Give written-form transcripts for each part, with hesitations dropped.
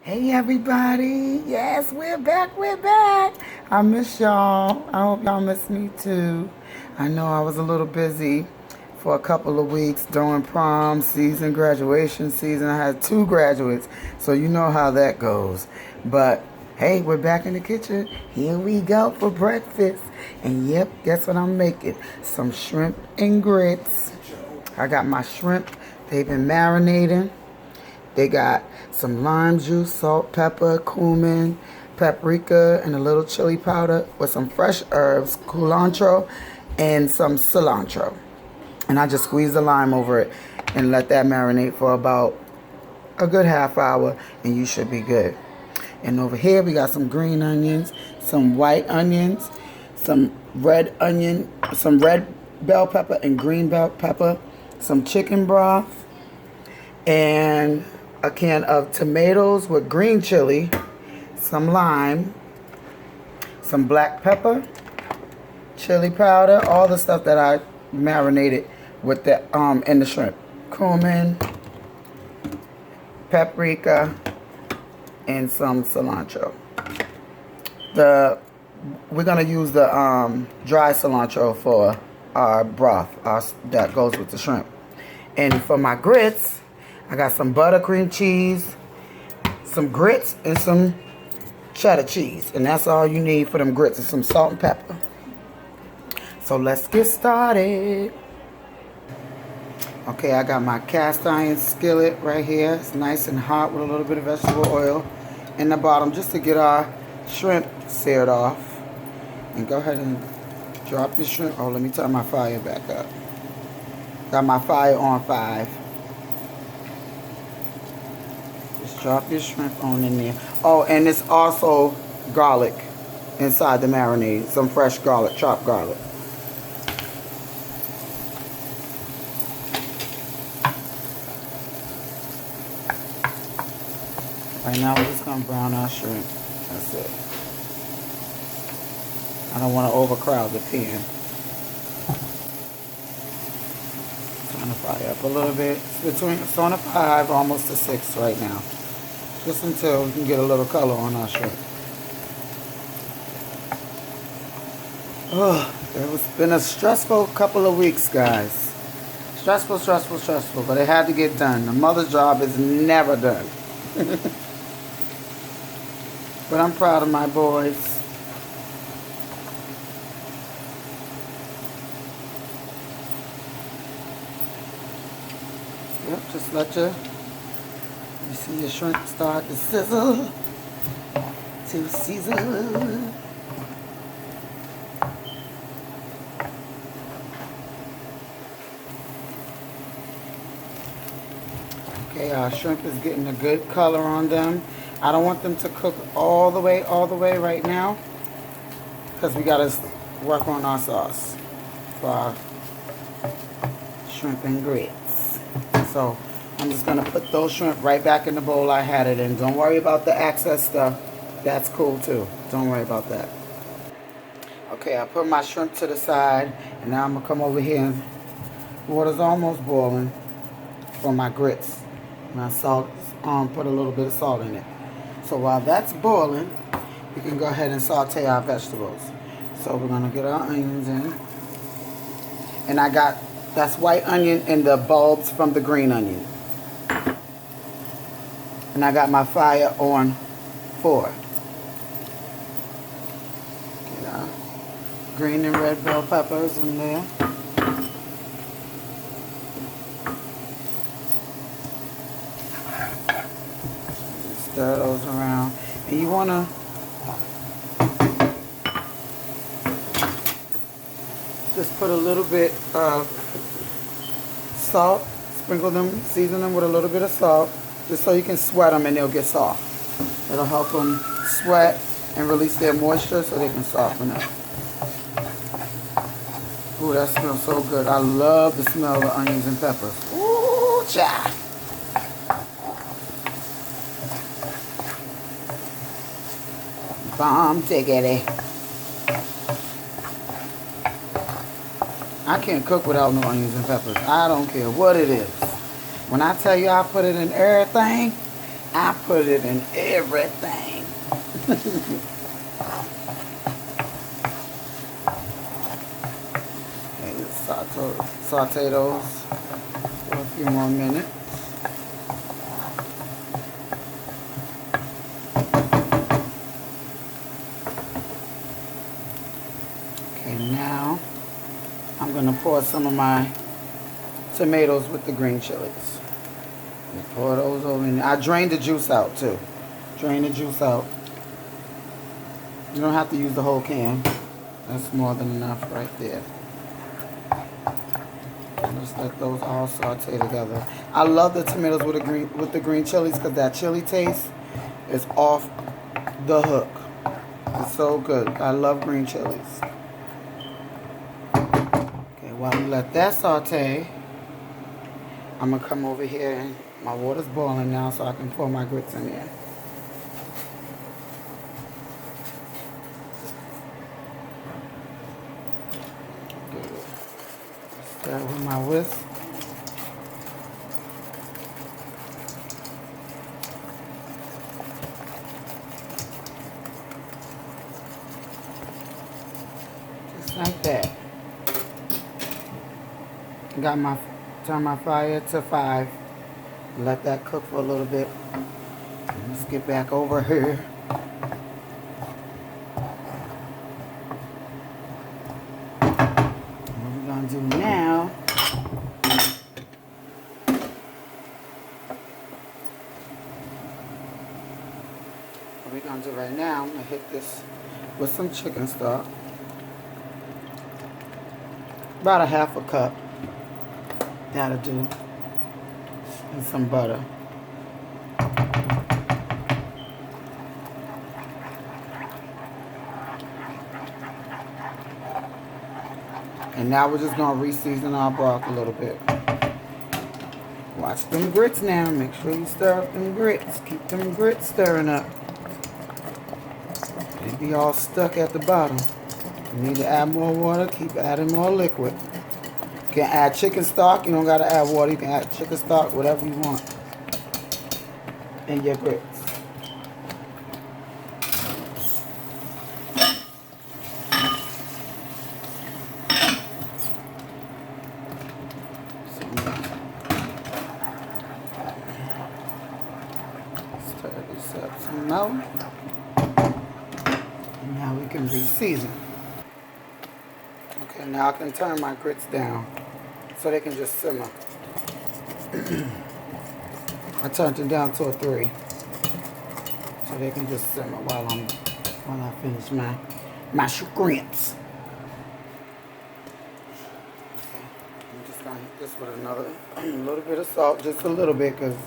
Hey everybody, yes, we're back, I miss y'all. I hope y'all miss me too. I know I was a little busy for a couple of weeks during prom season, graduation season. I had 2 graduates, so you know how that goes. But hey, we're back in the kitchen. Here we go for breakfast. And yep, guess what I'm making? Some shrimp and grits. I got my shrimp, they've been marinating. They got some lime juice, salt, pepper, cumin, paprika, and a little chili powder with some fresh herbs, culantro, and some cilantro. And I just squeeze the lime over it and let that marinate for about a good half hour, and you should be good. And over here we got some green onions, some white onions, some red onion, some red bell pepper and green bell pepper, some chicken broth, and a can of tomatoes with green chili, some lime, some black pepper, chili powder, all the stuff that I marinated with the in the shrimp. Cumin, paprika, and some cilantro. We're gonna use the dry cilantro for our broth that goes with the shrimp. And for my grits, I got some buttercream cheese, some grits, and some cheddar cheese. And that's all you need for them grits, and some salt and pepper. So let's get started. Okay, I got my cast iron skillet right here. It's nice and hot with a little bit of vegetable oil in the bottom just to get our shrimp seared off. And go ahead and drop your shrimp. Oh, let me turn my fire back up. Got my fire on 5. Drop your shrimp on in there. Oh, and it's also garlic inside the marinade. Some fresh garlic, chopped garlic. Right now we're just going to brown our shrimp. That's it. I don't want to overcrowd the pan. Turn the fire up a little bit. It's on a 5, almost to 6 right now. Just until we can get a little color on our shrimp. Oh, it's been a stressful couple of weeks, guys. Stressful, but it had to get done. The mother's job is never done. But I'm proud of my boys. Yep, just let you see your shrimp start to sizzle. Okay, our shrimp is getting a good color on them. I don't want them to cook all the way right now, because we gotta work on our sauce for our shrimp and grits. So I'm just gonna put those shrimp right back in the bowl I had it in. Don't worry about the excess stuff. That's cool too. Don't worry about that. Okay, I put my shrimp to the side, and now I'm gonna come over here and water's almost boiling for my grits. My salt, put a little bit of salt in it. So while that's boiling, we can go ahead and saute our vegetables. So we're gonna get our onions in. And that's white onion and the bulbs from the green onion. And I got my fire on 4. Get our green and red bell peppers in there. Stir those around. And you want to just put a little bit of salt, sprinkle them, season them with a little bit of salt, just so you can sweat them and they'll get soft. It'll help them sweat and release their moisture so they can soften up. Ooh, that smells so good. I love the smell of the onions and peppers. Ooh, cha! Bomb diggity. I can't cook without no onions and peppers. I don't care what it is. When I tell you I put it in everything, I put it in everything. Okay, saute those for a few more minutes. Okay, now I'm going to pour some of my tomatoes with the green chilies. And pour those over in there. I drained the juice out too. Drain the juice out. You don't have to use the whole can. That's more than enough right there. Just let those all saute together. I love the tomatoes with the green chilies because that chili taste is off the hook. It's so good. I love green chilies. Okay, while we let that saute, I'm gonna come over here and my water's boiling now, so I can pour my grits in there. Good. Start with my whisk. Just like that. Turn my fire to 5. Let that cook for a little bit. Let's get back over here. What we're gonna do now, I'm gonna hit this with some chicken stock. About a half a cup. That'll do. And some butter. And now we're just gonna re-season our broth a little bit. Watch them grits now. Make sure you stir up them grits. Keep them grits stirring up. They be all stuck at the bottom. You need to add more water. Keep adding more liquid. You can add chicken stock. You don't gotta add water. You can add chicken stock, whatever you want, in your grits. Stir this up some more. And now we can re-season. Okay, now I can turn my grits down so they can just simmer. I turned them down to a 3 so they can just simmer while I finish my grits. Okay, I'm just gonna hit this with another little bit of salt, just a little bit, because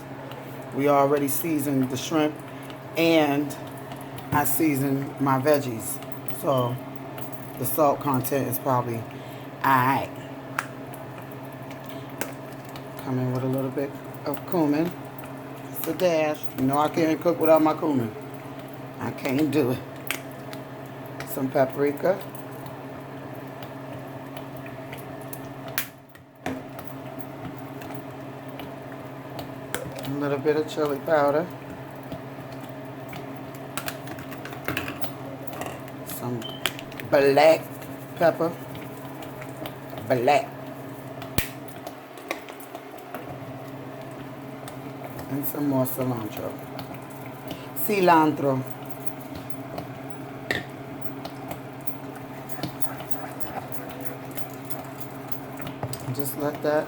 we already seasoned the shrimp and I seasoned my veggies, so the salt content is probably alright. Come in with a little bit of cumin. Just a dash. You know I can't cook without my cumin. I can't do it. Some paprika. A little bit of chili powder. Some black pepper. Black. And some more cilantro. Just let that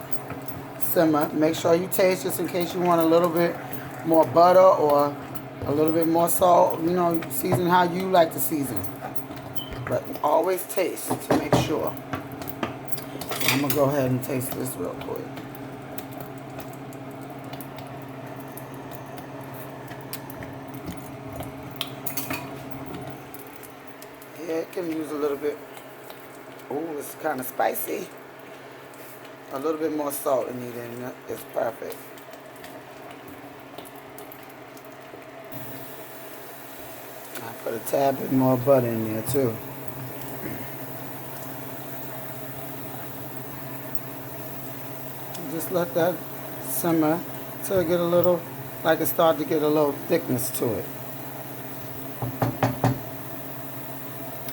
simmer. Make sure you taste, just in case you want a little bit more butter or a little bit more salt. You know, season how you like to season. But always taste to make sure. So I'm going to go ahead and taste this real quick. Yeah, it can use a little bit. Ooh, it's kind of spicy. A little bit more salt in it, and it's perfect. I put a tad bit more butter in there too. Just let that simmer till it get a little like it started to get a little thickness to it.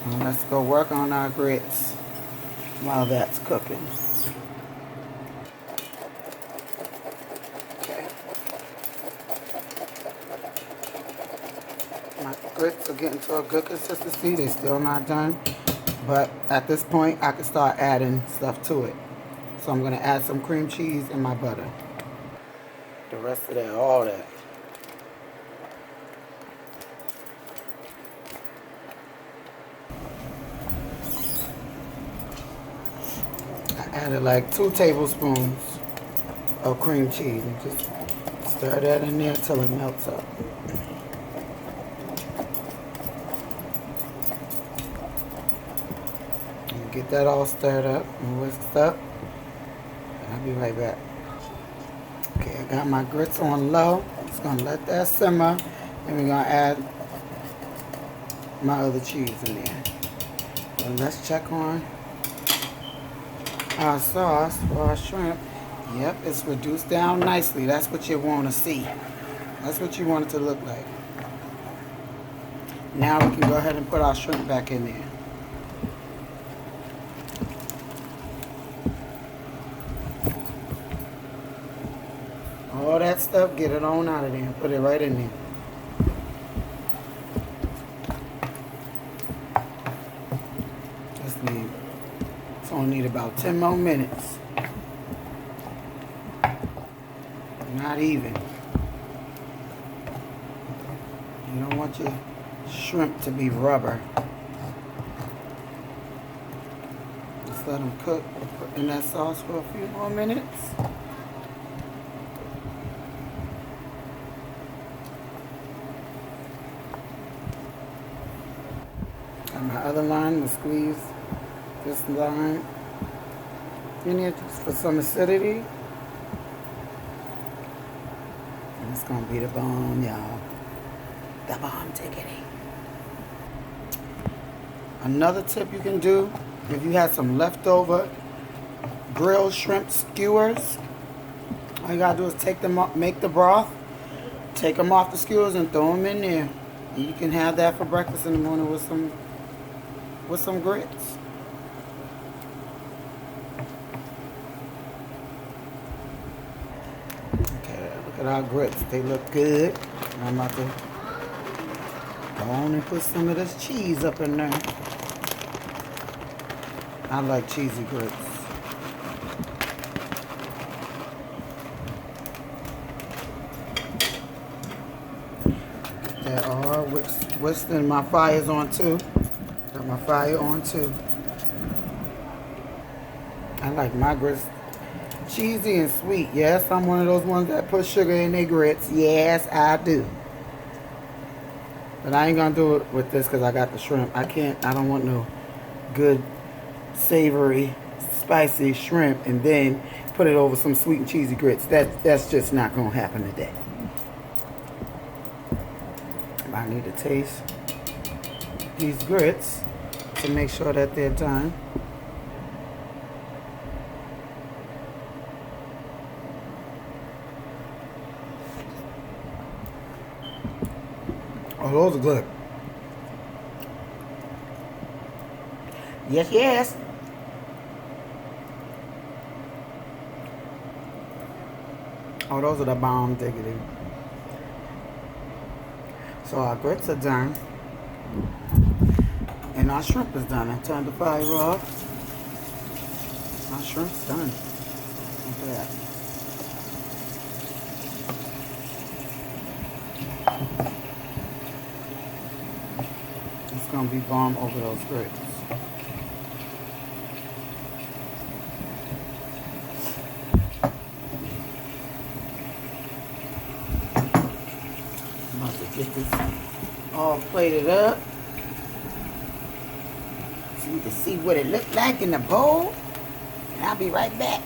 And let's go work on our grits while that's cooking. Okay. My grits are getting to a good consistency. They're still not done. But at this point, I can start adding stuff to it. So I'm going to add some cream cheese and my butter. The rest of that, all that. I added like 2 tablespoons of cream cheese and just stir that in there until it melts up. And get that all stirred up and whisked up. And I'll be right back. Okay, I got my grits on low. Just gonna let that simmer, and we're gonna add my other cheese in there. And let's check on our sauce for our shrimp. Yep, it's reduced down nicely. That's what you want to see. That's what you want it to look like. Now we can go ahead and put our shrimp back in there. All that stuff, get it on out of there and put it right in there. It's only need about 10 more minutes. Not even. You don't want your shrimp to be rubber. Just let them cook in that sauce for a few more minutes. And my other line will squeeze this line in here just for some acidity. And it's gonna be the bomb, y'all. The bomb tickety. Another tip you can do, if you had some leftover grilled shrimp skewers, all you gotta do is take them up, make the broth, take them off the skewers and throw them in there. And you can have that for breakfast in the morning with some grits. Okay, look at our grits. They look good. I'm about to go on and put some of this cheese up in there. I like cheesy grits. Get that all whisked, and my fire's on too. Got my fire on too. I like my grits cheesy and sweet. Yes, I'm one of those ones that put sugar in their grits. Yes, I do. But I ain't gonna do it with this because I got the shrimp. I don't want no good, savory, spicy shrimp and then put it over some sweet and cheesy grits. That's just not gonna happen today. I need to taste these grits to make sure that they're done. Oh, those are good. Yes, yes. Oh, those are the bomb diggity. So our grits are done. And our shrimp is done. I turned the fire off. Our shrimp's done. Look at that. It's gonna be bomb over those grits. I'm about to get this all plated up so you can see what it looked like in the bowl. And I'll be right back.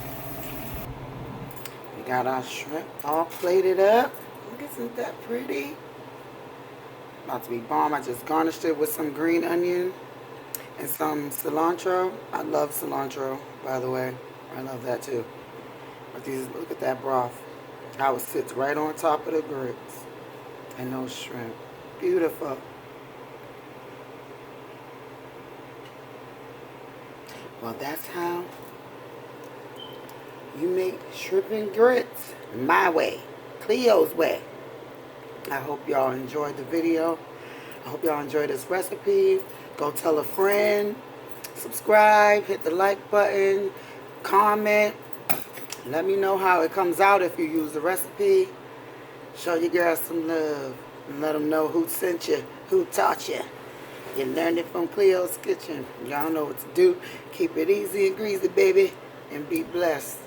We got our shrimp all plated up. Isn't that pretty? About to be bomb. I just garnished it with some green onion and some cilantro. I love cilantro, by the way. I love that too. But these, look at that broth. How it sits right on top of the grits. And those shrimp. Beautiful. Well, that's how you make shrimp and grits my way. Cleo's way. I hope y'all enjoyed the video. I hope y'all enjoyed this recipe. Go tell a friend. Subscribe. Hit the like button. Comment. Let me know how it comes out if you use the recipe. Show your girls some love. And let them know who sent you. Who taught you. You learned it from Cleo's Kitchen. Y'all know what to do. Keep it easy and greasy, baby. And be blessed.